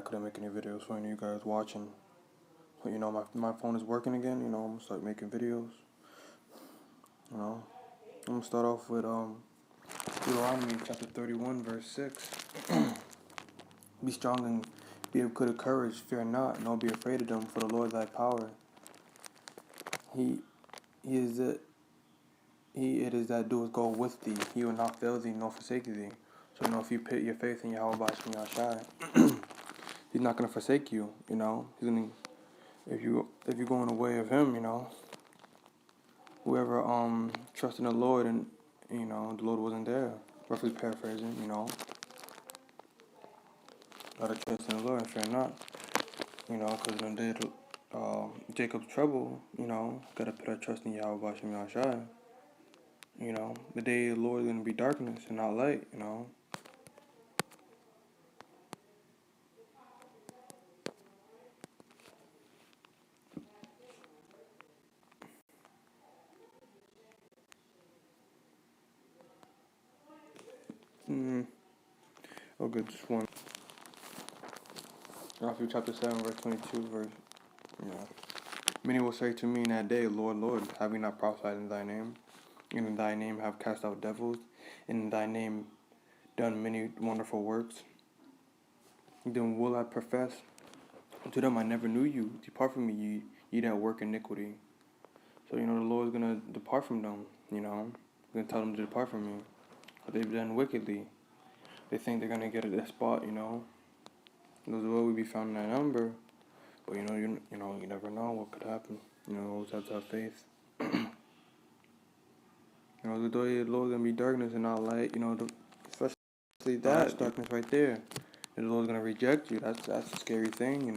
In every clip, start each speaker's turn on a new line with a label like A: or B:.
A: couldn't make any videos for any of you guys watching. But my phone is working again. I'm gonna start making videos. I'm gonna start off with Deuteronomy chapter 31 verse 6. Be strong and be of good courage, fear not, nor be afraid of them, for the Lord thy power. He is it. It is that doeth go with thee. He will not fail thee nor forsake thee. So if you put your faith in Yahweh Bashim Yahshai, He's not gonna forsake you. He's gonna if you're going the way of Him. Whoever trusted in the Lord and the Lord wasn't there. Roughly paraphrasing. Gotta trust in the Lord and fear not. Because in the day of Jacob's trouble, gotta put our trust in Yahweh Bashim Yahshai. The day of the Lord is gonna be darkness and not light. Okay, just one. Matthew chapter 7, verse 22, Many will say to me in that day, Lord, Lord, have we not prophesied in thy name? And in thy name have cast out devils, and in thy name done many wonderful works? Then will I profess to them, I never knew you. Depart from me, ye that work iniquity. So, the Lord is going to depart from them, He's going to tell them to depart from me. But they've done wickedly. They think they're going to get at that spot, Those will be found in that number. But, you never know what could happen. Always have to have faith. The day of the Lord is going to be darkness and not light. Especially that darkness right there. The Lord's going to reject you. That's a scary thing,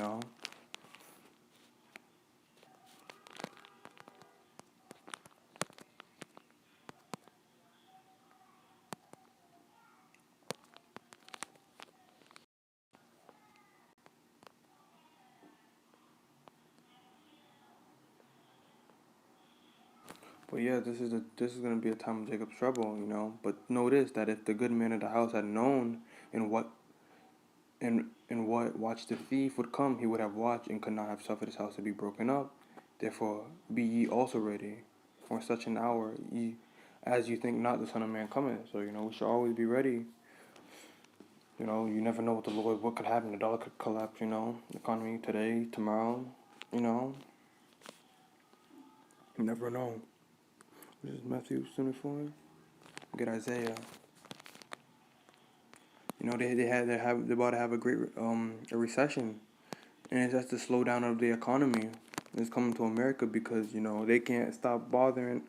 A: But yeah, this is gonna be a time of Jacob's trouble, But notice that if the good man of the house had known in what watch the thief would come, he would have watched and could not have suffered his house to be broken up. Therefore, be ye also ready, for such an hour, as you think not the Son of Man cometh. So we should always be ready. You never know what could happen. The dollar could collapse. The economy today, tomorrow. You never know. This is Matthew 24. Get Isaiah. They're about to have a great a recession, and that's the slowdown of the economy. It's coming to America because they can't stop bothering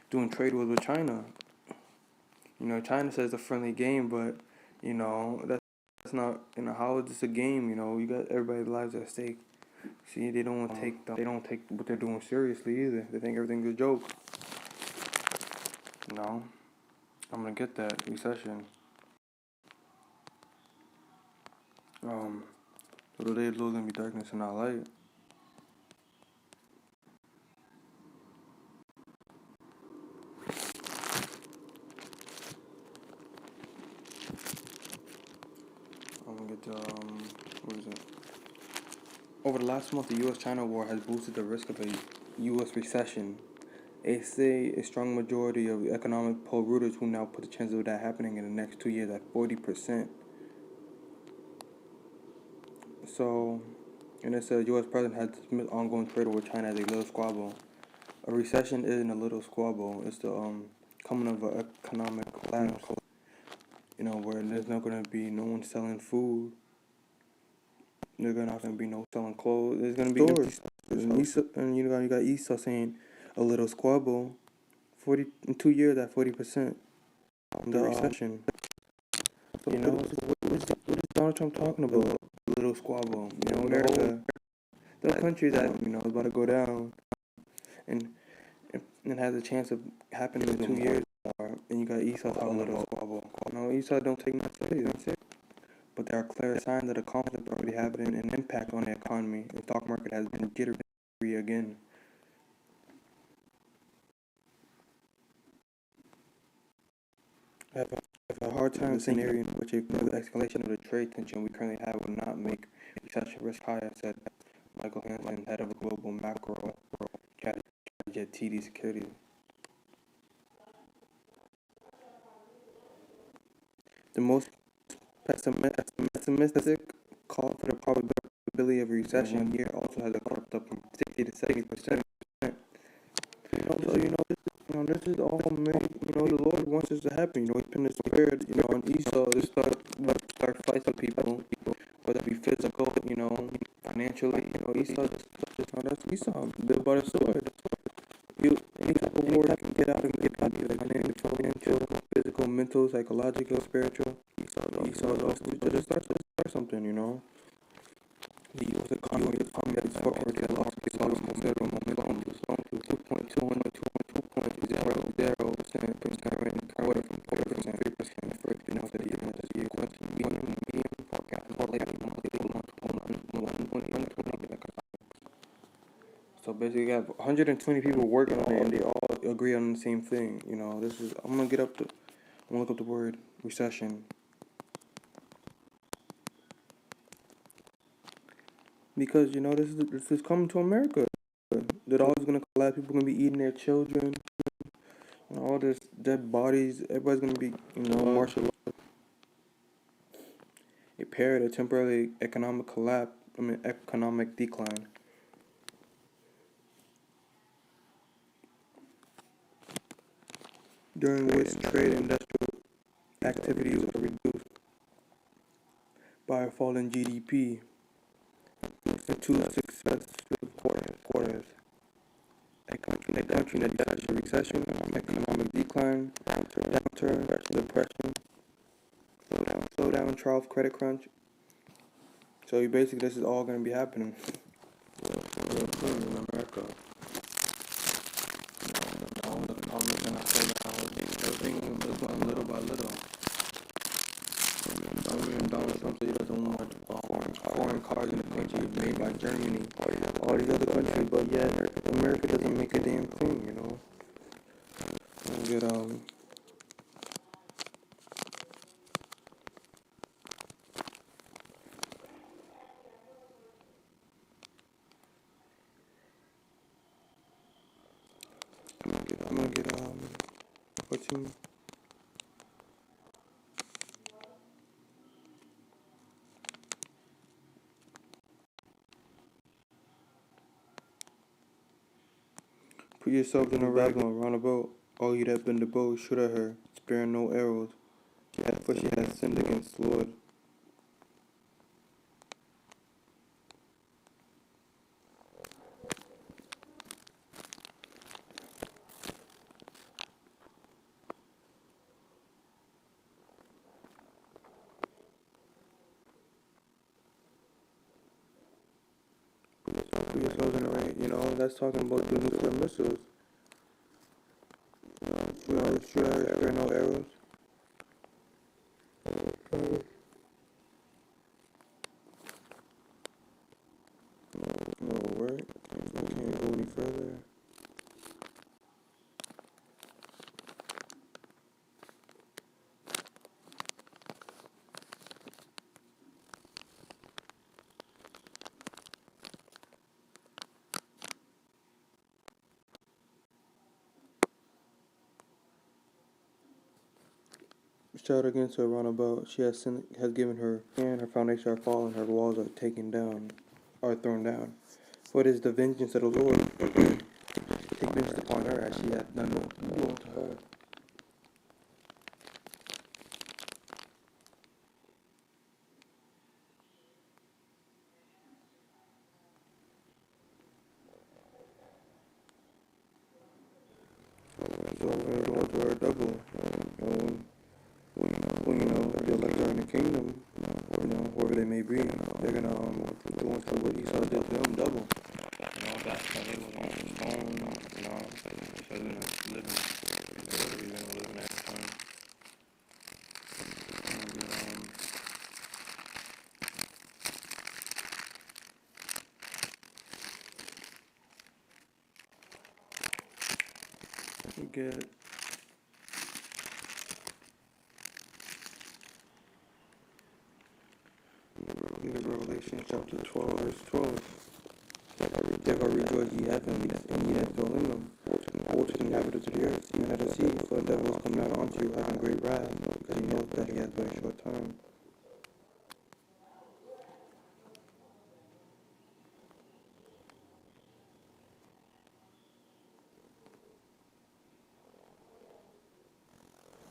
A: doing trade wars with China. China says it's a friendly game, but that's not how is this a game? You got everybody's lives at stake. See, they don't take what they're doing seriously either. They think everything's a joke. I'm gonna get that recession. So the day of the Lord is gonna be darkness and not light. I'm gonna get what is it? Over the last month, the U.S.-China war has boosted the risk of a U.S. recession. They say a strong majority of economic poll rooters who now put the chances of that happening in the next 2 years at 40%. So, and it says U.S. president has dismissed ongoing trade war with China as a little squabble. A recession isn't a little squabble. It's the coming of an economic collapse. Where there's not going to be no one selling food. There's not going to be no selling clothes. There's going to be stores. And you got Esau saying a little squabble. 40 in 2 years at 40%. The recession. What is Donald Trump talking about? A little squabble. America, the country that is about to go down, and has a chance of happening in 2 years. And you got Esau talking a little squabble. Esau don't take nothing serious. But there are clear signs that the conflict already having an impact on the economy. The stock market has been jittery again. I have a hard time seeing an area in which a escalation of the trade tension we currently have would not make recession risk higher, said Michael Hansen, head of global macro strategy at TD Securities. The most pessimistic call for the probability of a recession year also has crept up from 60 to 70%. This is all made, the Lord wants this to happen. He put in the spirit, on Esau to start fights with people, whether it be physical, financially, Esau, that's Esau, built by the sword. Any type of war can get out of it, financial, physical, mental, psychological, spiritual. Esau just start something, The U.S. economy is fucking to lost momentum, 2.0% quarter from 3% first been out of the year, medium forecast, so basically, you have 120 people working on it, and they all agree on the same thing. I'm gonna look up the word recession, because this is coming to America. The dollar's gonna collapse. People are gonna be eating their children. All this dead bodies. Everybody's gonna be, martial law. A period of temporary economic decline. During which trade and industrial activities were reduced by a fall in GDP. The two successive quarters. A country that dies a recession, economic decline, downturn, depression, slowdown, trough, credit crunch. So basically, this is all going to be happening in America. Everything little by little. Donald Trump said he doesn't want foreign cars in the country made by Germany, all these other countries, but yet America doesn't make a damn thing, Get I'm gonna get what's in. Put yourselves in a wagon, roundabout. All ye that bend the bow, shoot at her, sparing no arrows. For she has sinned against the Lord. Put yourselves in a right, that's talking about the nuclear missiles. Shoot at her, spare no arrows. No, right? I can't go any further. Shout against her roundabout. She has given her hand, her foundation are fallen, her walls are thrown down. For it is the vengeance of the Lord. Take vengeance upon her as she hath done no unto her. So we're going to her double. If the elect are in the kingdom, or wherever they may be, they're gonna do what Esau did to them double. That's how they was on the phone, so they're living that time. You get it. Revelation Revelation chapter 12, verse 12. Therefore rejoice, ye heavens, and ye that dwell in them. Woe to the inhabitants of the earth, even at the sea, for the devil is come down unto you, having great wrath, because he knows that he hath but a short time.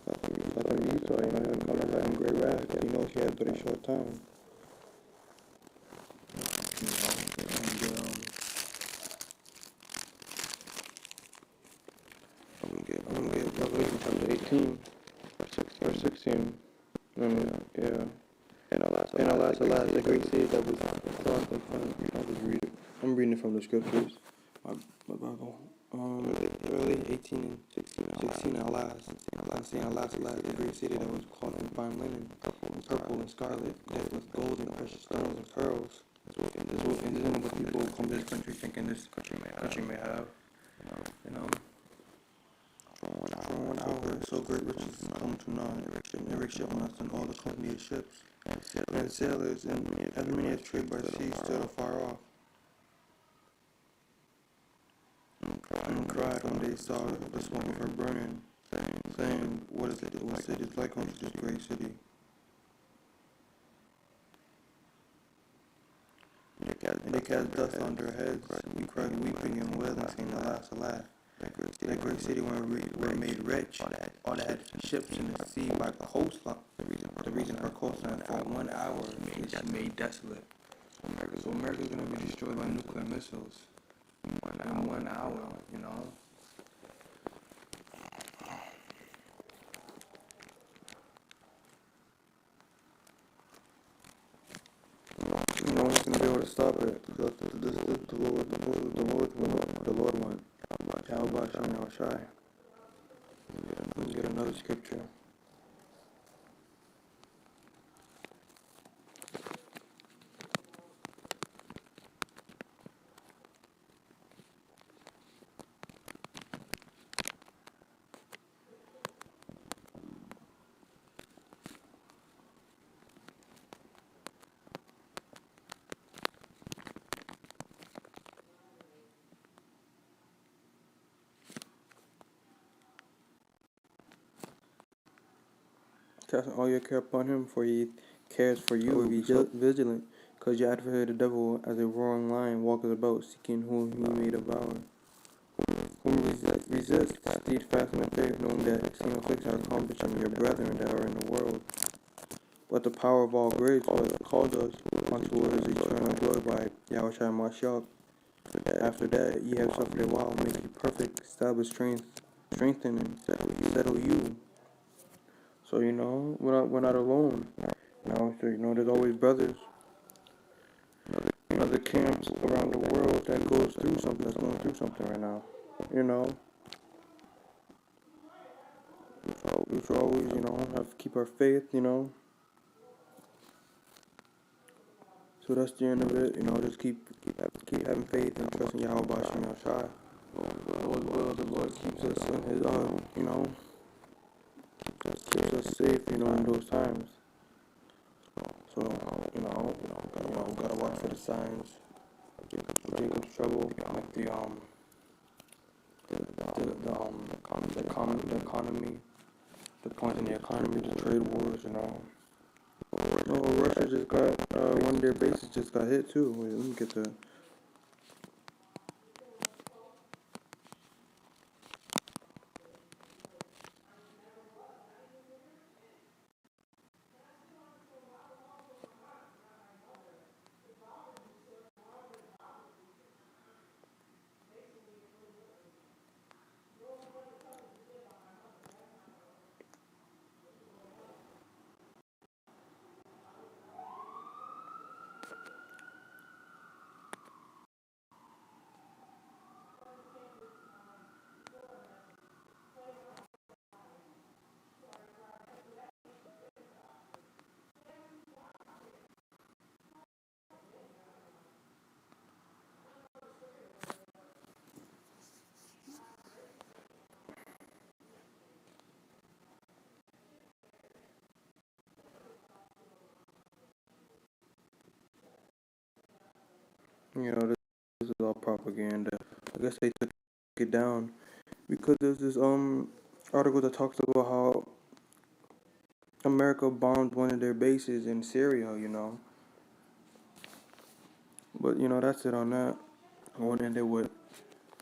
A: So Esau, you know, he's come down having great wrath, because he knows he hath but a short time. I'm gonna get Revelation chapter 18, verse 16. Yeah. And alas, the great city that was thought of I'll just read it. I'm reading it from the scriptures. My Bible. Early 18 and 16, alas, the great city that was called in fine linen, purple and scarlet, decked with gold and precious stones and pearls. This is what people come to this country thinking this country may have. You know, from 1 hour, so great riches come to none. Every ship must and all the company of ships, and sailors, and as many as trade by sea stood afar off, and cried when they saw the smoke of her burning, saying, what is it? What city is like unto this great city? And they cast dust on their heads. We cried, weeping and wailing, saying, alas, alas. That great city were made rich. All that had ships in the sea by coastline. The reason her coastline for 1 hour is made desolate. So America's gonna be destroyed by nuclear missiles in 1 hour. You know. No one's gonna be able to stop it. This is the Lord went. How about you now, shy? Let's get another scripture. Cast all your care upon him, for he cares for you. Be vigilant, because your adversary the devil, as a roaring lion, walketh about, seeking whom he may devour. Whom resist steadfast in the faith, knowing that same affliction are accomplished in your brethren that are in the world. But the power of all grace was called us unto his eternal glory by Yahushua Mashiach. After that, ye have suffered a while, make you perfect, establish strengthen and settle you. So, you know, we're not alone. Now, so, you know, there's always brothers in other camps around the world that's going through something right now. You know, we should always, you know, keep our faith, you know. So that's the end of it, you know, just keep having faith and trusting Yahweh Bashim Yahshai. The Lord keeps us in his, you know, keeps us safe, you know, in those times. So, you know, gotta watch for the signs of Jacob's trouble, like the economy, the points in the economy, the trade wars, you know. Russia just got, one of their bases just got hit too. Wait, let me get the... You know, this is all propaganda. I guess they took it down because there's this article that talks about how America bombed one of their bases in Syria, you know. But you know, that's it on that. I want to end it with,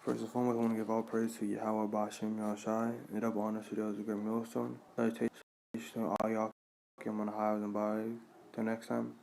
A: first and foremost, I want to give all praise to Yahweh Bashem Yahushai, and double honor to those who great millstone. Salutations to all y'all on the highs and byways. Till next time.